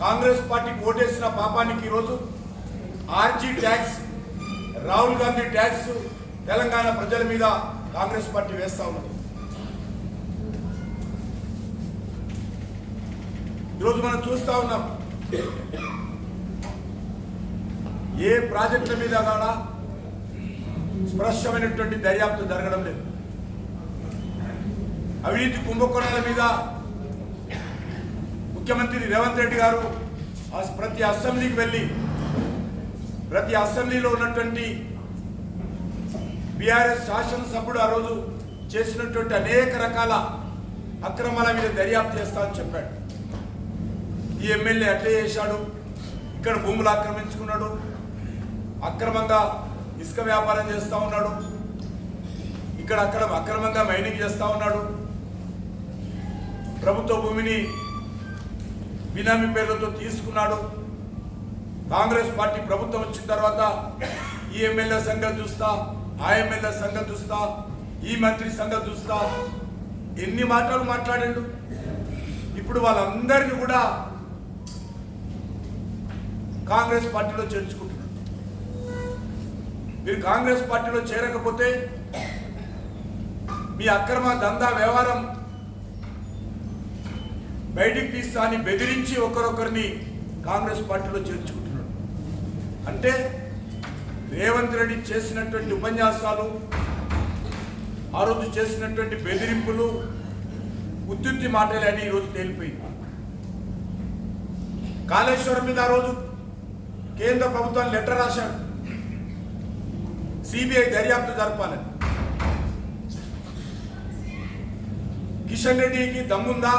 కాంగ్రెస్ పార్టీకి ఓటేసిన పాపానికి ఈరోజు RG tax, Rahul Gandhi tax Telangana ప్రజల మీద కాంగ్రెస్ పార్టీ వేస్తా ఉన్నది. ఈరోజు మనం చూస్తా ఉన్నాం, ఏ ప్రాజెక్టుల మీద కూడా స్పష్టమైనటువంటి దర్యాప్తు జరగడం లేదు. అవినీతి కుంభకోణాల మీద ముఖ్యమంత్రి రేవంత్ రెడ్డి గారు ప్రతి అసెంబ్లీకి వెళ్ళి ప్రతి అసెంబ్లీలో ఉన్నటువంటి బీఆర్ఎస్ శాసనసభ్యుడు ఆ రోజు చేసినటువంటి అనేక రకాల అక్రమాల మీద దర్యాప్తు చేస్తామని చెప్పాడు. ఈ ఎమ్మెల్యే అట్లే చేశాడు, ఇక్కడ భూములు ఆక్రమించుకున్నాడు, అక్రమంగా ఇసుక వ్యాపారం చేస్తూ ఉన్నాడు, ఇక్కడ అక్కడ అక్రమంగా మైనింగ్ చేస్తూ ఉన్నాడు, ప్రభుత్వ భూమిని బినామీ పేర్లతో తీసుకున్నాడు. కాంగ్రెస్ పార్టీ ప్రభుత్వం వచ్చిన తర్వాత ఈ ఎమ్మెల్యే సంగతి చూస్తా, ఆ ఎమ్మెల్యే సంగతి చూస్తా, ఈ మంత్రి సంగతి చూస్తా, ఎన్ని మాటలు మాట్లాడాడు. ఇప్పుడు వాళ్ళందరినీ కూడా కాంగ్రెస్ పార్టీలో చేర్చుకుంటున్నారు. మీరు కాంగ్రెస్ పార్టీలో చేరకపోతే మీ అక్రమ దందా వ్యవహారం బయటికి తీస్తా అని బెదిరించి ఒకరొకరిని కాంగ్రెస్ పార్టీలో చేర్చుకుంటున్నాడు. అంటే రేవంత్ రెడ్డి చేసినటువంటి ఉపన్యాసాలు, ఆ రోజు చేసినటువంటి బెదిరింపులు ఉత్తుత్తి మాటలే అని ఈరోజు తేలిపోయింది. కాళేశ్వరం మీద ఆ రోజు కేంద్ర ప్రభుత్వాన్ని లెటర్ రాశాడు, సిబిఐ దర్యాప్తు జరపాలని. కిషన్ రెడ్డికి దమ్ముందా?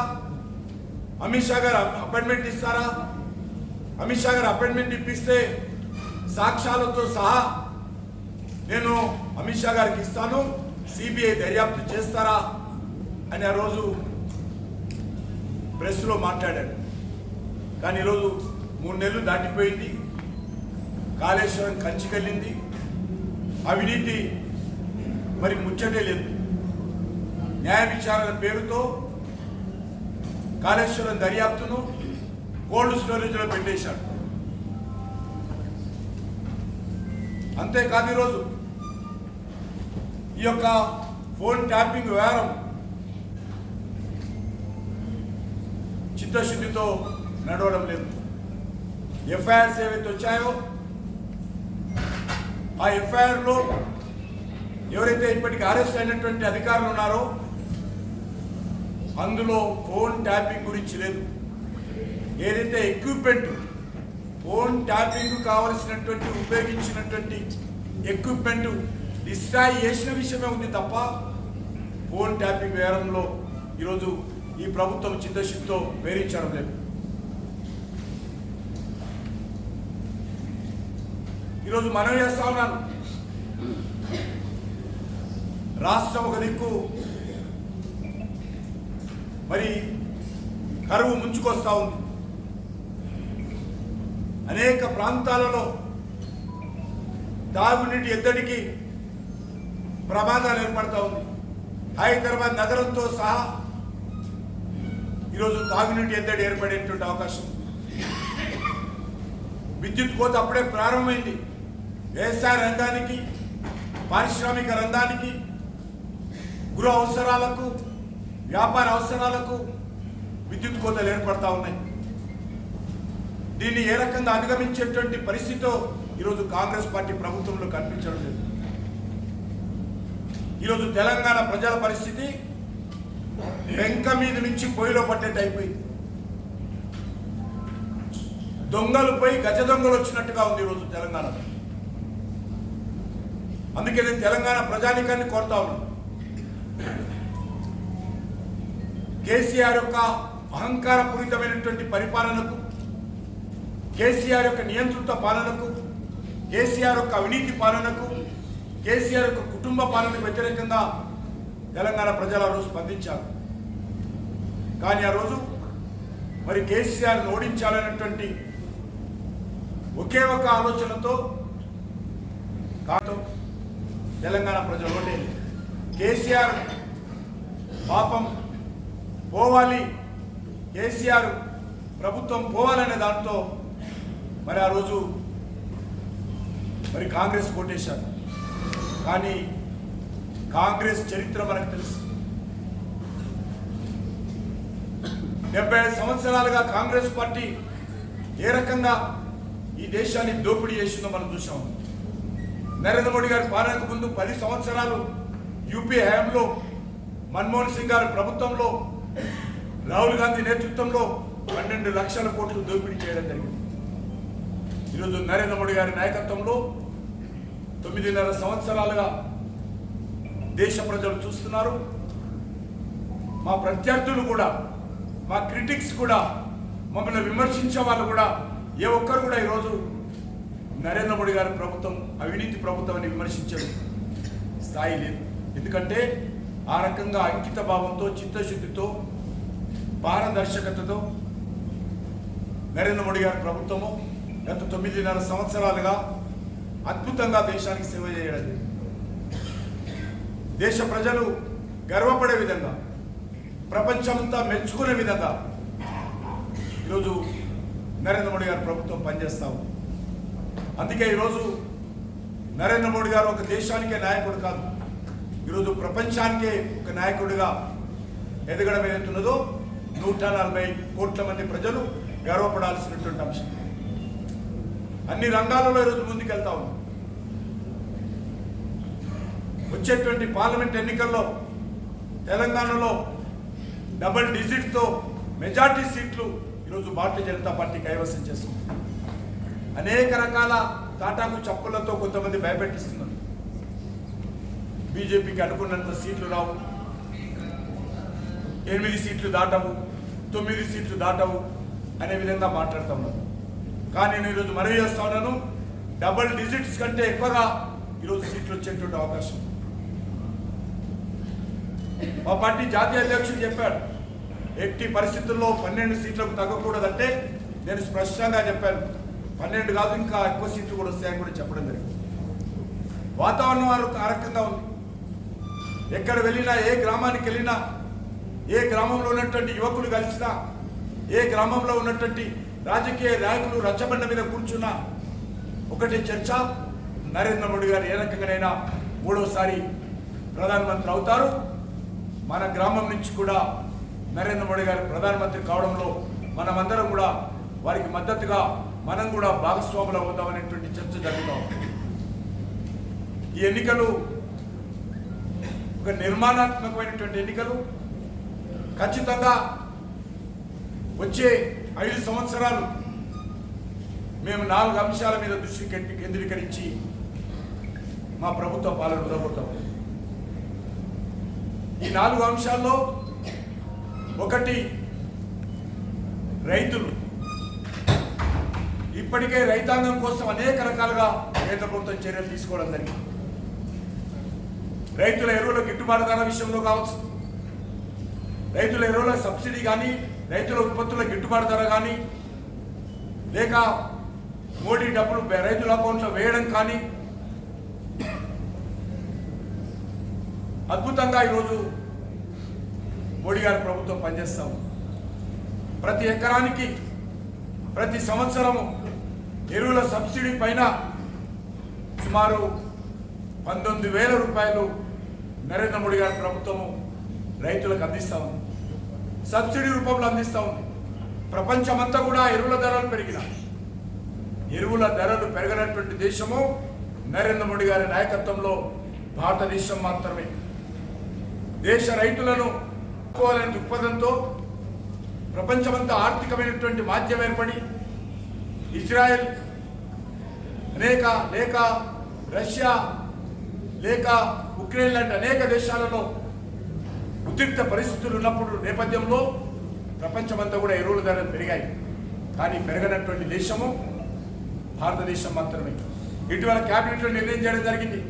అమిత్ షా గారు అపాయింట్మెంట్ ఇస్తారా? అమిత్ షా గారు అపాయింట్మెంట్ ఇప్పిస్తే సాక్ష్యాలతో సహా నేను అమిత్ షా గారికి ఇస్తాను, సిబిఐ దర్యాప్తు చేస్తారా అని ఆ రోజు ప్రెస్లో మాట్లాడాడు. కానీ ఈరోజు 3 నెలలు దాటిపోయింది, కాళేశ్వరం కంచికెళ్ళింది, అవినీతి మరి ముచ్చటే లేదు. న్యాయ విచారణ పేరుతో కాళేశ్వరం దర్యాప్తును కోల్డ్ స్టోరేజ్లో పెట్టేశాడు. అంతేకాదు ఈరోజు ఈ యొక్క ఫోన్ ట్యాపింగ్ వ్యవహారం చిత్తశుద్ధితో నడవడం లేదు. ఎఫ్ఐఆర్స్ ఏవైతే వచ్చాయో ఆ ఎఫ్ఐఆర్లో ఎవరైతే ఇప్పటికీ అరెస్ట్ అయినటువంటి అధికారులు ఉన్నారో అందులో ఫోన్ ట్యాపింగ్ గురించి లేదు. ఏదైతే ఎక్విప్మెంట్ ఫోన్ ట్యాపింగ్ కావలసినటువంటి ఉపయోగించినటువంటి ఎక్విప్మెంట్ డిస్ట్రాయ్ చేసిన విషయమే ఉంది తప్ప ఫోన్ ట్యాపింగ్ వ్యవహారంలో ఈరోజు ఈ ప్రభుత్వం చిత్తశుద్ధితో వేరించడం లేదు. ఈరోజు మనం చేస్తా ఉన్నాను, రాష్ట్రం ఒక దిక్కు మరి కరువు ముంచుకొస్తా ఉంది. అనేక ప్రాంతాలలో తాగునీటి ఎద్దడికి ప్రమాదాలు ఏర్పడతా ఉంది. హైదరాబాద్ నగరంతో సహా ఈరోజు తాగునీటి ఎద్దడి ఏర్పడేటువంటి అవకాశం. విద్యుత్ కోత అప్పుడే ప్రారంభమైంది. వ్యవసాయ రంగానికి, పారిశ్రామిక రంగానికి, గృహ అవసరాలకు, వ్యాపార అవసరాలకు విద్యుత్ కోతలు ఏర్పడతా ఉన్నాయి. దీన్ని ఏ రకంగా అధిగమించేటువంటి పరిస్థితితో ఈరోజు కాంగ్రెస్ పార్టీ ప్రభుత్వంలో కనిపించడం లేదు. ఈరోజు తెలంగాణ ప్రజల పరిస్థితి వెంక మీద నుంచి పొయ్యిలో పడ్డట్టు అయిపోయింది. దొంగలు పోయి గజ దొంగలు వచ్చినట్టుగా ఉంది ఈరోజు తెలంగాణలో. అందుకే నేను తెలంగాణ ప్రజానికాన్ని కోరుతా ఉన్నాను, కేసీఆర్ యొక్క అహంకారపూరితమైనటువంటి పరిపాలనకు, కేసీఆర్ యొక్క నియంత్రిత పాలనకు, కేసీఆర్ యొక్క అవినీతి పాలనకు, కేసీఆర్ యొక్క కుటుంబ పాలనకు వ్యతిరేకంగా తెలంగాణ ప్రజలు ఆ రోజు స్పందించారు. కానీ ఆ రోజు మరి కేసీఆర్ను ఓడించాలనేటువంటి ఒకే ఒక ఆలోచనతో తెలంగాణ ప్రజలు ఓటేది. కేసీఆర్ పాపం పోవాలి, కేసీఆర్ ప్రభుత్వం పోవాలనే దాంతో మరి ఆ రోజు మరి కాంగ్రెస్ కోటేశారు. కానీ కాంగ్రెస్ చరిత్ర మనకు తెలుసు. 75 సంవత్సరాలుగా కాంగ్రెస్ పార్టీ ఏ రకంగా ఈ దేశాన్ని దోపిడీ చేసిందో మనం చూసాం. నరేంద్ర మోడీ గారి పాలనకు ముందు 10 సంవత్సరాలు యూపీఏ హయాంలో, మన్మోహన్ సింగ్ గారి ప్రభుత్వంలో, రాహుల్ గాంధీ నేతృత్వంలో 12 లక్షల కోట్లు దోపిడీ చేయడం జరిగింది. ఈరోజు నరేంద్ర మోడీ గారి నాయకత్వంలో 9.5 సంవత్సరాలుగా దేశ ప్రజలు చూస్తున్నారు. మా ప్రత్యర్థులు కూడా, మా క్రిటిక్స్ కూడా, మమ్మల్ని విమర్శించే వాళ్ళు కూడా ఏ ఒక్కరు కూడా ఈరోజు నరేంద్ర మోడీ గారి ప్రభుత్వం అవినీతి ప్రభుత్వం అని విమర్శించే స్థాయి లేదు. ఎందుకంటే ఆ రకంగా అంకిత భావంతో, చిత్తశుద్ధితో, పారదర్శకతతో నరేంద్ర మోడీ గారి ప్రభుత్వము గత 9.5 సంవత్సరాలుగా అద్భుతంగా దేశానికి సేవ చేయడం, దేశ ప్రజలు గర్వపడే విధంగా, ప్రపంచమంతా మెచ్చుకునే విధంగా ఈరోజు నరేంద్ర మోడీ గారి ప్రభుత్వం పనిచేస్తాము. అందుకే ఈరోజు నరేంద్ర మోడీ గారు ఒక దేశానికే నాయకుడు కాదు, ఈరోజు ప్రపంచానికే ఒక నాయకుడిగా ఎదగడం ఏదైతున్నదో 140 కోట్ల మంది ప్రజలు గర్వపడాల్సినటువంటి అంశం. అన్ని రంగాలలో ఈరోజు ముందుకెళ్తా ఉంది. వచ్చేటువంటి పార్లమెంట్ ఎన్నికల్లో తెలంగాణలో డబుల్ డిజిట్తో మెజార్టీ సీట్లు ఈరోజు భారతీయ జనతా పార్టీ కైవసం చేస్తుంది. అనేక రకాల తాటాకు చప్పులతో కొంతమంది భయపెట్టిస్తున్నారు. బీజేపీకి అనుకున్నంత సీట్లు రావు, 8 సీట్లు దాటవు, 9 సీట్లు దాటవు అనే విధంగా మాట్లాడుతూ ఉన్నారు. కానీ నేను ఈరోజు మనవి చేస్తా ఉన్నాను, డబుల్ డిజిట్స్ కంటే ఎక్కువగా ఈరోజు సీట్లు వచ్చేటువంటి అవకాశం. మా పార్టీ జాతీయ అధ్యక్షుడు చెప్పాడు, ఎట్టి పరిస్థితుల్లో 12 సీట్లకు తగ్గకూడదంటే నేను స్పష్టంగా చెప్పాను, 12 కాదు ఇంకా ఎక్కువ సీట్లు కూడా వస్తాయని కూడా చెప్పడం జరిగింది. వాతావరణం ఆ రకంగా ఉంది. ఎక్కడ వెళ్ళినా, ఏ గ్రామానికి వెళ్ళినా, ఏ గ్రామంలో ఉన్నటువంటి యువకులు కలిసినా, ఏ గ్రామంలో ఉన్నటువంటి రాజకీయ నాయకులు రచ్చబండ మీద కూర్చున్నా ఒకటి చర్చ, నరేంద్ర మోడీ గారు ఏ రకంగానైనా 3వసారి ప్రధానమంత్రి అవుతారు, మన గ్రామం నుంచి కూడా నరేంద్ర మోడీ గారు ప్రధానమంత్రి కావడంలో మనమందరం కూడా వారికి మద్దతుగా మనం కూడా భాగస్వాములు అవుతామనేటువంటి చర్చ జరుగుతాం. ఈ ఎన్నికలు ఒక నిర్మాణాత్మకమైనటువంటి ఎన్నికలు. ఖచ్చితంగా వచ్చే 5 సంవత్సరాలు మేము 4 అంశాల మీద దృష్టి కేంద్రీకరించి మా ప్రభుత్వ పాలన ఉండబోతాం. ఈ 4 అంశాల్లో ఒకటి రైతులు. ఇప్పటికే రైతాంగం కోసం అనేక రకాలుగా కేంద్ర ప్రభుత్వం చర్యలు తీసుకోవడం జరిగింది. రైతుల ఎరువుల గిట్టుబాటు ధర విషయంలో కావచ్చు, రైతుల ఎరువుల సబ్సిడీ కానీ, రైతుల ఉత్పత్తుల గిట్టుబాటు ధర కానీ, లేక మోడీ డబ్బులు రైతుల అకౌంట్లో వేయడం కానీ, అద్భుతంగా ఈరోజు మోడీ గారి ప్రభుత్వం పనిచేస్తాము. ప్రతి ఎకరానికి ప్రతి సంవత్సరము ఎరువుల సబ్సిడీ పైన సుమారు 19,000 రూపాయలు నరేంద్ర మోడీ గారి ప్రభుత్వము రైతులకు అందిస్తూ ఉంది, సబ్సిడీ రూపంలో అందిస్తూ ఉంది. ప్రపంచమంతా కూడా ఎరువుల ధరలు పెరగనటువంటి దేశము నరేంద్ర మోడీ గారి నాయకత్వంలో భారతదేశం మాత్రమే. దేశ రైతులను కోవాలనే దృక్పథంతో ప్రపంచమంతా ఆర్థికమైనటువంటి మాధ్యం ఏర్పడి, ఇజ్రాయెల్ లేక రష్యా లేక ఉక్రెయిన్ లాంటి అనేక దేశాలలో ఉద్రిక్త పరిస్థితులు ఉన్నప్పుడు నేపథ్యంలో ప్రపంచమంతా కూడా ఎరువుల ధరలు పెరిగాయి. కానీ పెరగనటువంటి దేశము భారతదేశం మాత్రమే. ఇటీవల క్యాబినెట్లో నిర్ణయం చేయడం జరిగింది,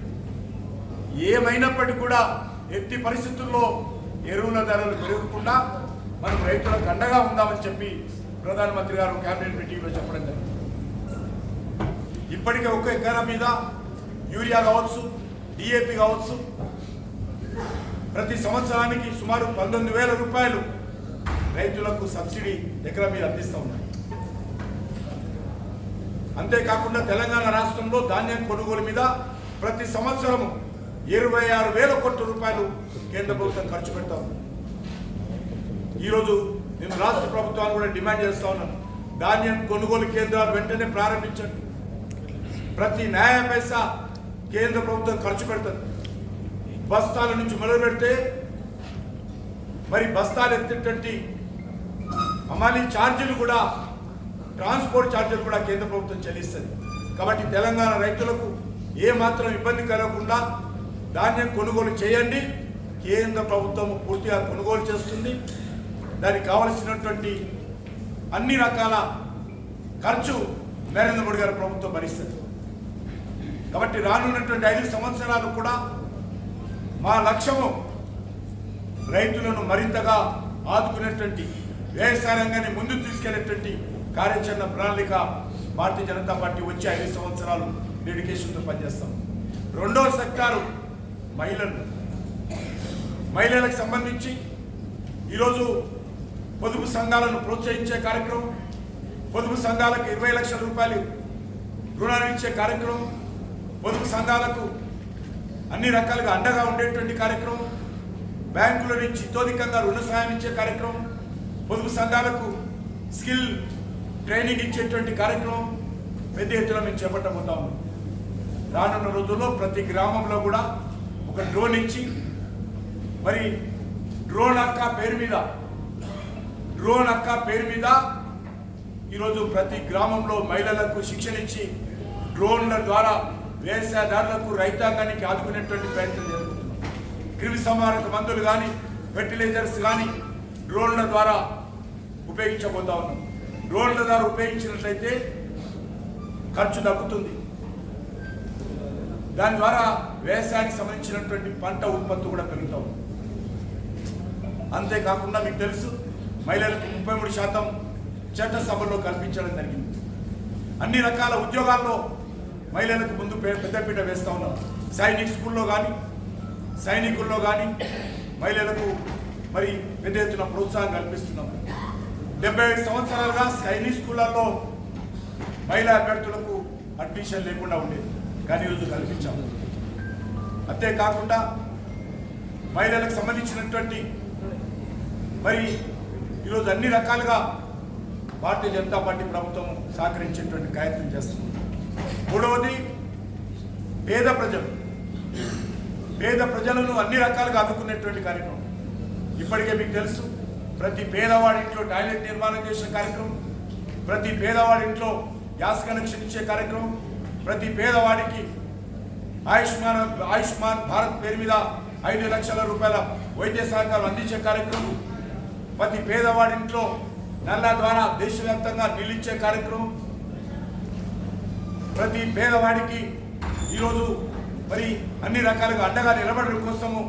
ఏమైనప్పటికీ కూడా ఎట్టి పరిస్థితుల్లో ఎరువుల ధరలు పెరగకుండా మనం రైతులకు అండగా ఉందామని చెప్పి ప్రధానమంత్రి గారు క్యాబినెట్ మీటింగ్లో చెప్పడం జరిగింది. ఇప్పటికే ఒక ఎకరా మీద యూరియా కావచ్చు, డిఏపి కావచ్చు, ప్రతి సంవత్సరానికి సుమారు 19,000 రూపాయలు రైతులకు సబ్సిడీ ఎకరా మీద అందిస్తూ ఉన్నారు. అంతేకాకుండా తెలంగాణ రాష్ట్రంలో ధాన్యం కొనుగోలు మీద ప్రతి సంవత్సరం 26,000 కోట్ల రూపాయలు కేంద్ర ప్రభుత్వం ఖర్చు పెడతాం. ఈరోజు నేను రాష్ట్ర ప్రభుత్వాన్ని కూడా డిమాండ్ చేస్తా ఉన్నాను, ధాన్యం కొనుగోలు కేంద్రాలు వెంటనే ప్రారంభించండి. ప్రతి న్యాయ పైసా కేంద్ర ప్రభుత్వం ఖర్చు పెడుతుంది. బస్తాల నుంచి మొదలు పెడితే మరి బస్తాలు ఎత్తేటువంటి అమలు ఛార్జీలు కూడా, ట్రాన్స్పోర్ట్ ఛార్జీలు కూడా కేంద్ర ప్రభుత్వం చెల్లిస్తుంది. కాబట్టి తెలంగాణ రైతులకు ఏమాత్రం ఇబ్బంది కలగకుండా ధాన్యం కొనుగోలు చేయండి. కేంద్ర ప్రభుత్వం పూర్తిగా కొనుగోలు చేస్తుంది. దానికి కావలసినటువంటి అన్ని రకాల ఖర్చు నరేంద్ర మోడీ గారి ప్రభుత్వం భరిస్తుంది. కాబట్టి రానున్నటువంటి 5 సంవత్సరాలు కూడా మా లక్ష్యము రైతులను మరింతగా ఆదుకునేటువంటి, వ్యవసాయ రంగాన్ని ముందుకు తీసుకెళ్లేటువంటి కార్యాచరణ ప్రణాళిక భారతీయ జనతా పార్టీ వచ్చే 5 సంవత్సరాలు డెడికేషన్తో పనిచేస్తాం. రెండో సెక్టారు మహిళలకు సంబంధించి ఈరోజు పొదుపు సంఘాలను ప్రోత్సహించే కార్యక్రమం, పొదుపు సంఘాలకు 20 లక్షల రూపాయలు రుణాలు ఇచ్చే కార్యక్రమం, పొదుపు సంఘాలకు అన్ని రకాలుగా అండగా ఉండేటువంటి కార్యక్రమం, బ్యాంకుల నుంచి ఇతోధికంగా రుణ సహాయం ఇచ్చే కార్యక్రమం, పొదుపు సంఘాలకు స్కిల్ ట్రైనింగ్ ఇచ్చేటువంటి కార్యక్రమం పెద్ద ఎత్తున మేము చేపట్టబోతాము. రానున్న రోజుల్లో ప్రతి గ్రామంలో కూడా ఒక డ్రోన్ ఇచ్చి, మరి డ్రోన్ అక్క పేరు మీద ఈరోజు ప్రతి గ్రామంలో మహిళలకు శిక్షణ ఇచ్చి డ్రోన్ల ద్వారా వ్యవసాయదారులకు, రైతాంగానికి ఆదుకునేటువంటి ప్రయత్నం జరుగుతుంది. క్రిమి సంహారక మందులు కానీ, ఫెర్టిలైజర్స్ కానీ డ్రోన్ల ద్వారా ఉపయోగించబోతా ఉన్నాం. డ్రోన్ల ద్వారా ఉపయోగించినట్లయితే ఖర్చు తగ్గుతుంది. దాని ద్వారా వ్యవసాయానికి సంబంధించినటువంటి పంట ఉత్పత్తి కూడా పెరుగుతూ ఉంది. అంతేకాకుండా మీకు తెలుసు, మహిళలకు 33% చట్టసభల్లో కల్పించడం జరిగింది. అన్ని రకాల ఉద్యోగాల్లో మహిళలకు ముందు పెద్దపీట వేస్తూ ఉన్నాం. సైనికుల్లో కానీ మహిళలకు మరి పెద్ద ఎత్తున ప్రోత్సాహం కల్పిస్తున్నాం. 75 సంవత్సరాలుగా సైనిక్ స్కూళ్ళల్లో మహిళా అభ్యర్థులకు అడ్మిషన్ లేకుండా ఉండేది, కానీ ఈరోజు కల్పించాము. అంతేకాకుండా మహిళలకు సంబంధించినటువంటి మరి ఈరోజు అన్ని రకాలుగా భారతీయ జనతా పార్టీ ప్రభుత్వం సహకరించేటువంటి ప్రయత్నం చేస్తుంది. మూడవది పేద ప్రజలను అన్ని రకాలుగా ఆదుకునేటువంటి కార్యక్రమం. ఇప్పటికే మీకు తెలుసు, ప్రతి పేదవాడి ఇంట్లో టాయిలెట్ నిర్మాణం చేసే కార్యక్రమం, ప్రతి పేదవాడి ఇంట్లో గ్యాస్ కనెక్షన్ ఇచ్చే కార్యక్రమం, ప్రతి పేదవాడికి ఆయుష్మాన్ భారత్ పేరు మీద 5 లక్షల రూపాయల వైద్య సహకారం అందించే కార్యక్రమం, ప్రతి పేదవాడి ఇంట్లో నల్లా ద్వారా దేశవ్యాప్తంగా నిలిచే కార్యక్రమం, ప్రతి పేదవాడికి ఈరోజు మరి అన్ని రకాలుగా అండగా నిలబడడం కోసము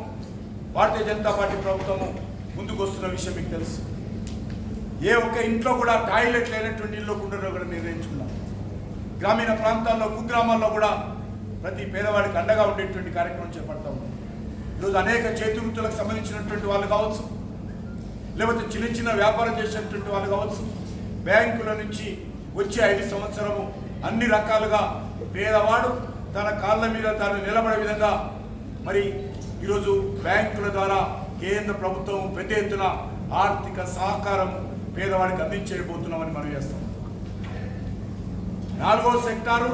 భారతీయ జనతా పార్టీ ప్రభుత్వము ముందుకు వస్తున్న విషయం మీకు తెలుసు. ఏ ఒక్క ఇంట్లో కూడా టాయిలెట్ లేనటువంటి ఇల్లు ఉండడం కూడా నిర్ణయించుకున్నాం. గ్రామీణ ప్రాంతాల్లో, కుగ్రామాల్లో కూడా ప్రతి పేదవాడికి అండగా ఉండేటువంటి కార్యక్రమం చేపడతా ఉన్నాం. ఈరోజు అనేక చేతి వృత్తులకు సంబంధించినటువంటి వాళ్ళు కావచ్చు, లేకపోతే చిన్న వ్యాపారం చేసేటువంటి వాళ్ళు కావచ్చు, బ్యాంకుల నుంచి వచ్చే 5 సంవత్సరము అన్ని రకాలుగా పేదవాడు తన కాళ్ళ మీద తాను నిలబడే విధంగా మరి ఈరోజు బ్యాంకుల ద్వారా కేంద్ర ప్రభుత్వం పెద్ద ఎత్తున ఆర్థిక సహకారం పేదవాడికి అందించబోతున్నామని మనం చేస్తాం. 4వ సెక్టారు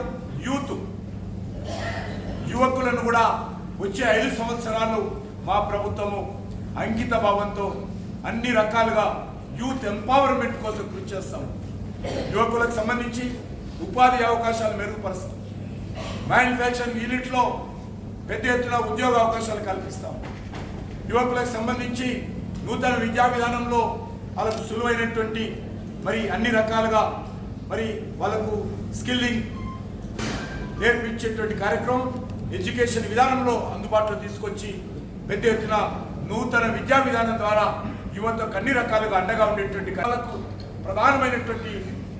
యువకులను కూడా వచ్చే 5 సంవత్సరాలు మా ప్రభుత్వము అంకిత భావంతో అన్ని రకాలుగా యూత్ ఎంపవర్మెంట్ కోసం కృషి చేస్తాం. యువకులకు సంబంధించి ఉపాధి అవకాశాలు మెరుగుపరుస్తాం. మ్యానుఫ్యాక్చరింగ్ యూనిట్లో పెద్ద ఎత్తున ఉద్యోగ అవకాశాలు కల్పిస్తాం. యువకులకు సంబంధించి నూతన విద్యా విధానంలో వాళ్ళకు సులువైనటువంటి మరి అన్ని రకాలుగా మరి వాళ్ళకు స్కిల్లింగ్ నేర్పించేటువంటి కార్యక్రమం ఎడ్యుకేషన్ విధానంలో అందుబాటులో తీసుకొచ్చి పెద్ద ఎత్తున నూతన విద్యా విధానం ద్వారా యువతకు అన్ని రకాలుగా అండగా ఉండేటువంటి వాళ్ళకు ప్రధానమైనటువంటి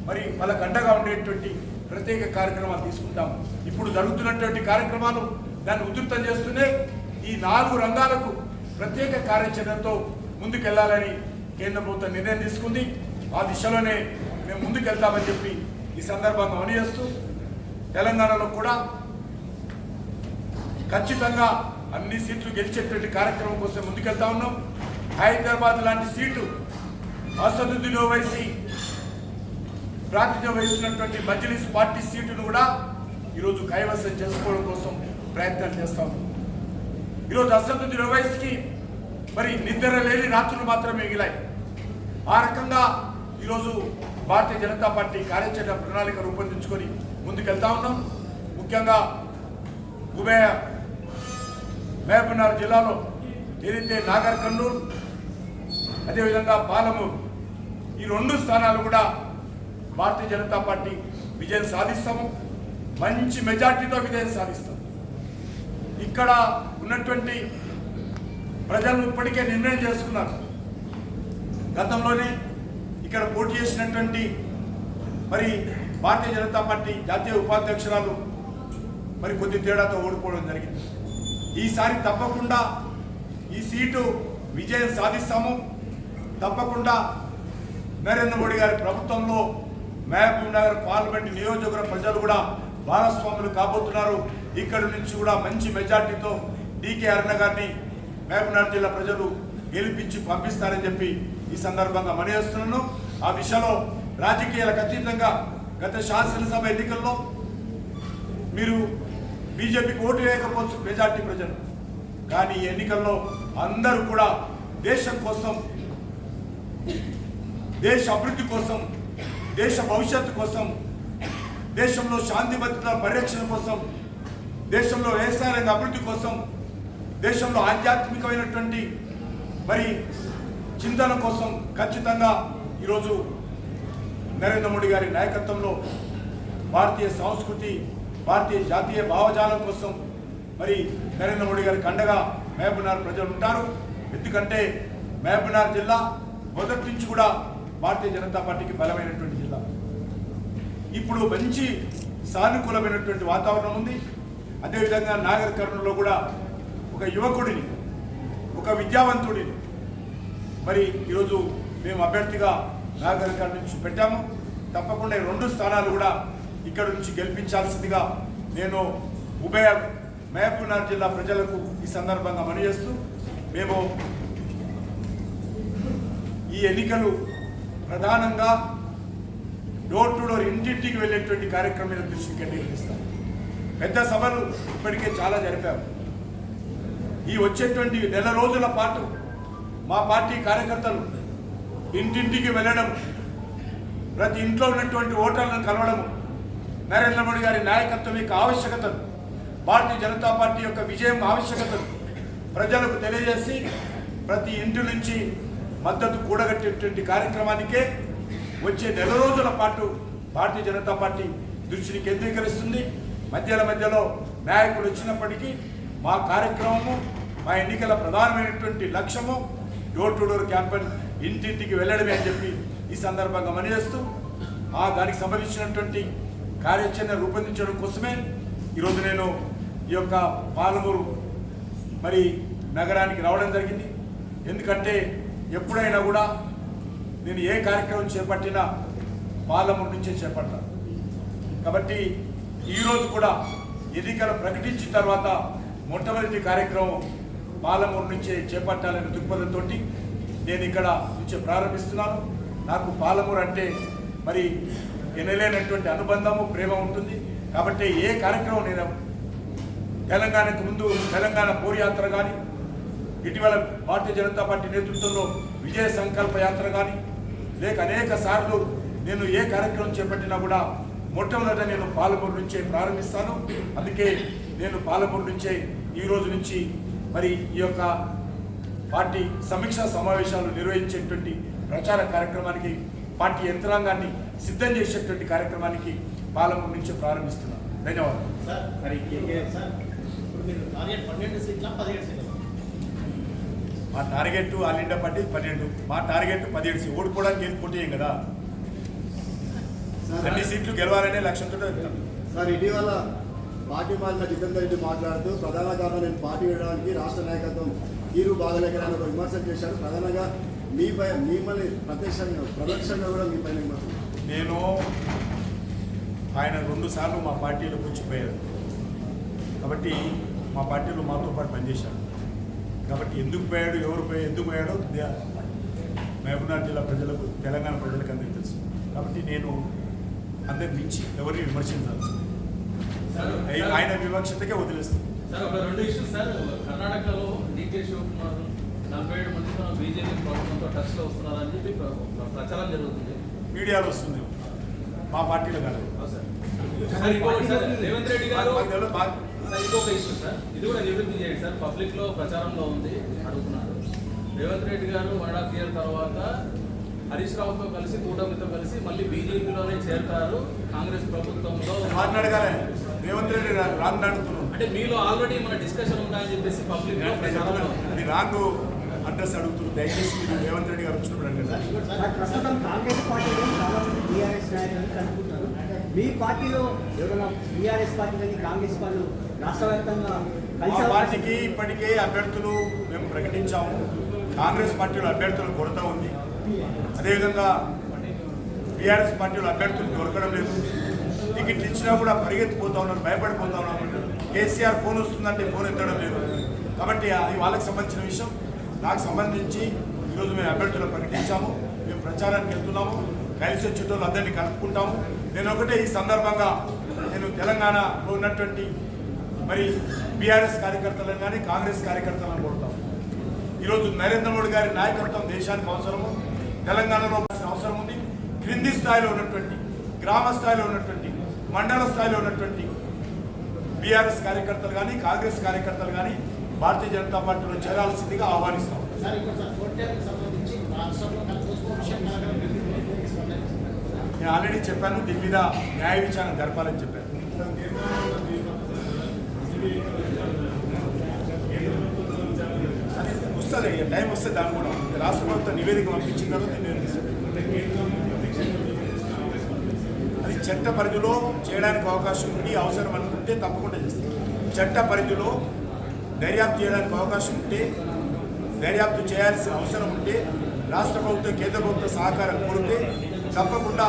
మరి వాళ్ళకు అండగా ఉండేటువంటి ప్రత్యేక కార్యక్రమాలు తీసుకుంటాం. ఇప్పుడు జరుగుతున్నటువంటి కార్యక్రమాలు దాన్ని ఉధృతం చేస్తూనే ఈ 4 రంగాలకు ప్రత్యేక కార్యాచరణతో ముందుకెళ్లాలని కేంద్ర ప్రభుత్వం నిర్ణయం తీసుకుంది. ఆ దిశలోనే మేము ముందుకెళ్తామని చెప్పి ఈ సందర్భంగా మనయేస్తూ తెలంగాణలో కూడా ఖచ్చితంగా అన్ని సీట్లు గెలిచేటువంటి కార్యక్రమం కోసం ముందుకెళ్తా ఉన్నాం. హైదరాబాద్ లాంటి సీటు అసదుద్దీన్ ఓవైసీ ప్రాతినిధ్యం వహిస్తున్నటువంటి మజ్లిస్ పార్టీ సీటును కూడా ఈరోజు కైవసం చేసుకోవడం కోసం ప్రయత్నాలు చేస్తా ఉన్నాం. ఈరోజు అసదుద్దీన్ ఓవైసీకి మరి నిద్ర లేని రాత్రులు మాత్రమే మిగిలాయి. ఆ రకంగా ఈరోజు భారతీయ జనతా పార్టీ కార్యాచరణ ప్రణాళిక రూపొందించుకొని ముందుకెళ్తా ఉన్నాం. ముఖ్యంగా ఉభయ మహబూబ్నగర్ జిల్లాలో ఏదైతే నాగర్ కర్నూలు అదేవిధంగా పాలమూరు ఈ 2 స్థానాలు కూడా భారతీయ జనతా పార్టీ విజయం సాధిస్తాము. మంచి మెజార్టీతో విజయం సాధిస్తాం. ఇక్కడ ఉన్నటువంటి ప్రజలు ఇప్పటికే నిర్ణయం చేసుకున్నారు. గతంలోనే ఇక్కడ పోటీ చేసినటువంటి మరి భారతీయ జనతా పార్టీ జాతీయ ఉపాధ్యక్షురాలు మరి కొద్ది తేడాతో ఓడిపోవడం జరిగింది. ఈసారి తప్పకుండా ఈ సీటు విజయం సాధిస్తాము. తప్పకుండా నరేంద్ర మోడీ గారి ప్రభుత్వంలో మహబూబ్నగర్ పార్లమెంట్ నియోజకవర్గ ప్రజలు కూడా భాగస్వాములు కాబోతున్నారు. ఇక్కడి నుంచి కూడా మంచి మెజార్టీతో డీకే అరుణ గారిని మహబూబ్నగర్ జిల్లా ప్రజలు గెలిపించి పంపిస్తారని చెప్పి ఈ సందర్భంగా మనయేస్తున్నాను. ఆ విషయంలో రాజకీయాలకు అతీతంగా గత శాసనసభ ఎన్నికల్లో మీరు బీజేపీకి ఓటు వేయకపోవచ్చు మెజార్టీ ప్రజలు, కానీ ఈ ఎన్నికల్లో అందరూ కూడా దేశం కోసం, దేశ అభివృద్ధి కోసం, దేశ భవిష్యత్తు కోసం, దేశంలో శాంతి భద్రతల పరిరక్షణ కోసం, దేశంలో వ్యవసాయ రంగ అభివృద్ధి కోసం, దేశంలో ఆధ్యాత్మికమైనటువంటి మరి చింతన కోసం ఖచ్చితంగా ఈరోజు నరేంద్ర మోడీ గారి నాయకత్వంలో భారతీయ సంస్కృతి, భారతీయ జాతీయ భావజాలం కోసం మరి నరేంద్ర మోడీ గారికి అండగా మహబూబ్నగర్ ప్రజలు ఉంటారు. ఎందుకంటే మహబూబ్నగర్ జిల్లా మొదటి నుంచి కూడా భారతీయ జనతా పార్టీకి బలమైనటువంటి జిల్లా. ఇప్పుడు మంచి సానుకూలమైనటువంటి వాతావరణం ఉంది. అదేవిధంగా నాగర్ కర్నూలులో కూడా ఒక యువకుడిని, ఒక విద్యావంతుడిని మరి ఈరోజు మేము అభ్యర్థిగా నాగర్ కర్నూలు నుంచి పెట్టాము. తప్పకుండా 2 స్థానాలు కూడా ఇక్కడ నుంచి గెలిపించాల్సిందిగా నేను ఉభయ మహబూబ్నగర్ జిల్లా ప్రజలకు ఈ సందర్భంగా మనయేస్తూ, మేము ఈ ఎన్నికలు ప్రధానంగా డోర్ టు డోర్ ఇంటింటికి వెళ్ళేటువంటి కార్యక్రమం మీద దృష్టి కేంద్రీకరిస్తాం. పెద్ద సభలు ఇప్పటికే చాలా జరిపాము. ఈ వచ్చేటువంటి నెల రోజుల పాటు మా పార్టీ కార్యకర్తలు ఇంటింటికి వెళ్ళడం, ప్రతి ఇంట్లో ఉన్నటువంటి ఓటర్లను కలవడం, నరేంద్ర మోడీ గారి నాయకత్వం యొక్క ఆవశ్యకతను, భారతీయ జనతా పార్టీ యొక్క విజయం ఆవశ్యకతను ప్రజలకు తెలియజేసి ప్రతి ఇంటి నుంచి మద్దతు కూడగట్టేటువంటి కార్యక్రమానికే వచ్చే నెల రోజుల పాటు భారతీయ జనతా పార్టీ దృష్టిని కేంద్రీకరిస్తుంది. మధ్యలో నాయకులు వచ్చినప్పటికీ మా కార్యక్రమము, మా ఎన్నికల ప్రధానమైనటువంటి లక్ష్యము డోర్ టు డోర్ క్యాంపెయిన్, ఇంటింటికి వెళ్ళడమే అని చెప్పి ఈ సందర్భంగా మనయేస్తూ దానికి సంబంధించినటువంటి కార్యాచరణ రూపొందించడం కోసమే ఈరోజు నేను ఈ యొక్క పాలమూరు మరి నగరానికి రావడం జరిగింది. ఎందుకంటే ఎప్పుడైనా కూడా నేను ఏ కార్యక్రమం చేపట్టినా పాలమూరు నుంచే చేపడతాను. కాబట్టి ఈరోజు కూడా ఎన్నికలు ప్రకటించిన తర్వాత మొట్టమొదటి కార్యక్రమం పాలమూరు నుంచే చేపట్టాలనే దృక్పథంతో నేను ఇక్కడ నుంచి ప్రారంభిస్తున్నాను. నాకు పాలమూరు అంటే మరి ఎనలేనటువంటి అనుబంధము, ప్రేమ ఉంటుంది. కాబట్టి ఏ కార్యక్రమం నేను తెలంగాణకు ముందు తెలంగాణ పోర్యాత్ర కానీ, ఇటీవల భారతీయ జనతా పార్టీ నేతృత్వంలో విజయ సంకల్ప యాత్ర కానీ, లేక అనేక సార్లు నేను ఏ కార్యక్రమం చేపట్టినా కూడా మొట్టమొదట నేను పాలమూరు నుంచే ప్రారంభిస్తాను. అందుకే నేను పాలమూరు నుంచే ఈ రోజు నుంచి మరి ఈ యొక్క పార్టీ సమీక్షా సమావేశాలు నిర్వహించేటువంటి ప్రచార కార్యక్రమానికి, పార్టీ యంత్రాంగాన్ని సిద్ధం చేసేటువంటి కార్యక్రమానికి పాలమూరు నుంచే ప్రారంభిస్తున్నాను. ధన్యవాదాలు. మా టార్గెట్ ఆల్ ఇండియా పార్టీ 12, మా టార్గెట్ 17 సీట్లు. ఓడిపోవడానికి ఏం పోటీ చేయం కదా, అన్ని సీట్లు గెలవాలనే లక్ష్యంతో వెళ్తాం. సార్, ఇటీవల పార్టీ మారిన జితేందర్ రెడ్డి మాట్లాడుతూ ప్రధాన కారణం నేను పార్టీ వేయడానికి రాష్ట్ర నాయకత్వం తీరు బాగలేకనే ఒక విమర్శలు చేశారు. ప్రధానంగా మిమ్మల్ని ప్రత్యక్షంగా కూడా మీ పైన విమర్శలు. నేను ఆయన 2 సార్లు మా పార్టీలోకి వచ్చిపోయారు. కాబట్టి మా పార్టీలో మాతో పాటు పనిచేశాడు. కాబట్టి ఎందుకు పోయాడు, ఎందుకు పోయాడో మహబూబ్నగర్ జిల్లా ప్రజలకు, తెలంగాణ ప్రజలకు అందరికీ తెలుసు. కాబట్టి నేను అందరి మించి ఎవరిని విమర్శించాలి, ఆయన వివక్షతకే వదిలేస్తాను. సార్ ఒక 2 ఇష్యూస్ సార్. కర్ణాటకలో డీకే శివకుమార్ 47 మందితో బీజేపీ ప్రభుత్వంతో టచ్లో వస్తున్నారని చెప్పి ప్రచారం జరుగుతుంది, మీడియాలో వస్తుంది, మా పార్టీలో కాదు. సార్ ఇంకొకటి సార్, రేవంత్ రెడ్డి గారు మాకు తెలియదు, సార్ ఇంకొక ఇష్యూ సార్, ఇది కూడా నివృత్తి చేయండి సార్. పబ్లిక్ లో ప్రచారంలో ఉంది, అడుగుతున్నారు. రేవంత్ రెడ్డి గారు 1.5 year తర్వాత హరీష్ రావుతో కలిసి, కూటమితో కలిసి మళ్ళీ బీజేపీలోనే చేరతారు, కాంగ్రెస్ ప్రభుత్వంలో మాట్లాడగానే రేవంత్ రెడ్డి రాంగ్ అడుగుతున్నాను. అంటే మీలో ఆల్రెడీ మన డిస్కషన్ ఉందని చెప్పేసి పబ్లిక్ లో ప్రచారంలో ఉంది. అది రాంగ్ అడ్రస్ అడుగుతున్నారు. దయచేసి మీరు రేవంత్ రెడ్డి గారు వచ్చినప్పుడు అడగండి. ప్రస్తుతం కాంగ్రెస్ పార్టీలో చాలామంది బీఆర్ఎస్ నాయకులు అనుకుంటున్నారు. మీ పార్టీలో ఎవరైనా బీఆర్ఎస్ పార్టీ కానీ కాంగ్రెస్ పార్టీ రాష్ట్ర వ్యాప్తంగా మా పార్టీకి ఇప్పటికే అభ్యర్థులు మేము ప్రకటించాము. కాంగ్రెస్ పార్టీలో అభ్యర్థుల కొరత ఉంది. అదేవిధంగా బీఆర్ఎస్ పార్టీలో అభ్యర్థులు దొరకడం లేదు. టికెట్లు ఇచ్చినా కూడా పరిగెత్తిపోతా ఉన్నారు, భయపడిపోతా ఉన్నారు. కేసీఆర్ ఫోన్ వస్తుందంటే ఫోన్ ఎత్తడం లేదు. కాబట్టి అది వాళ్ళకి సంబంధించిన విషయం. నాకు సంబంధించి ఈరోజు మేము అభ్యర్థులు ప్రకటించాము, మేము ప్రచారానికి వెళ్తున్నాము, కలిసి వచ్చేటోళ్ళు అందరినీ కలుపుకుంటాము. నేను ఒకటే ఈ సందర్భంగా నేను తెలంగాణలో ఉన్నటువంటి మరి బీఆర్ఎస్ కార్యకర్తలను కానీ కాంగ్రెస్ కార్యకర్తలను కోరుతాము. ఈరోజు నరేంద్ర మోడీ గారి నాయకత్వం దేశానికి అవసరము, తెలంగాణలో అవసరం ఉంది. క్రింది స్థాయిలో ఉన్నటువంటి, గ్రామ స్థాయిలో ఉన్నటువంటి, మండల స్థాయిలో ఉన్నటువంటి బీఆర్ఎస్ కార్యకర్తలు కానీ కాంగ్రెస్ కార్యకర్తలు కానీ భారతీయ జనతా పార్టీలో చేరాల్సిందిగా ఆహ్వానిస్తాం. నేను ఆల్రెడీ చెప్పాను, దీని మీద న్యాయ విచారణ జరపాలని చెప్పాను. అది వస్తుంది, టైం వస్తే దాని కూడా రాష్ట్ర ప్రభుత్వం నివేదిక పంపించిన తర్వాత నేను అది చట్ట పరిధిలో చేయడానికి అవకాశం ఉండి అవసరం అనుకుంటే తప్పకుండా చేస్తాం. చట్ట పరిధిలో దర్యాప్తు చేయడానికి అవకాశం ఉంటే, దర్యాప్తు చేయాల్సిన అవసరం ఉంటే, రాష్ట్ర ప్రభుత్వం కేంద్ర ప్రభుత్వ సహకారం కోరితే తప్పకుండా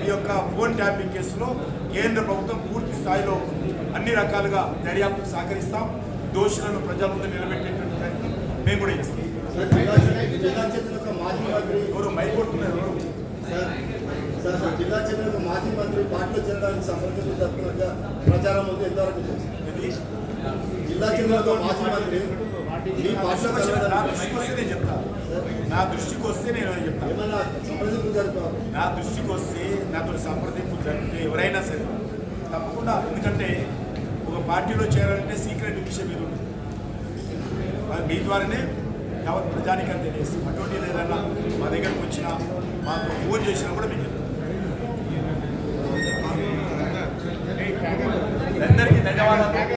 ఈ యొక్క ఫోన్ ట్యాపింగ్ కేసులో కేంద్ర ప్రభుత్వం పూర్తి స్థాయిలో అన్ని రకాలుగా దర్యాప్తుకు సహకరిస్తాం. దోషులను ప్రజల ముందు నిలబెట్టేటువంటి ప్రయత్నం మేము కూడా చేస్తాం. ఎవరు మైకొడుతున్నారు? జిల్లా చెందిన మాజీ మంత్రి పార్టీలో చేరడానికి సంప్రదింపులు జరుపుతున్నట్టుగా ప్రచారం ఉంది, ఎంతవరకు జిల్లా చెందిన మాజీ మంత్రి మీ పార్టీలో నా దృష్టికి వస్తే నేను చెప్తాను. నా దృష్టికి వస్తే నేను చెప్తాను. ఏమైనా సంప్రదింపులు జరుపుతారు? నా దృష్టికి వస్తే నాతో సంప్రదింపులు జరిగితే ఎవరైనా సరే తప్పకుండా, ఎందుకంటే ఒక పార్టీలో చేరాలంటే సీక్రెట్ విషయం మీద ఉంటుంది. మీ ద్వారానే యావత్ ప్రజానికి అని తెలియదు. అటువంటి ఏదైనా మా దగ్గరకు వచ్చినా, మాకు ఫోన్ చేసినా కూడా మీకు అందరికీ ధన్యవాదాలు.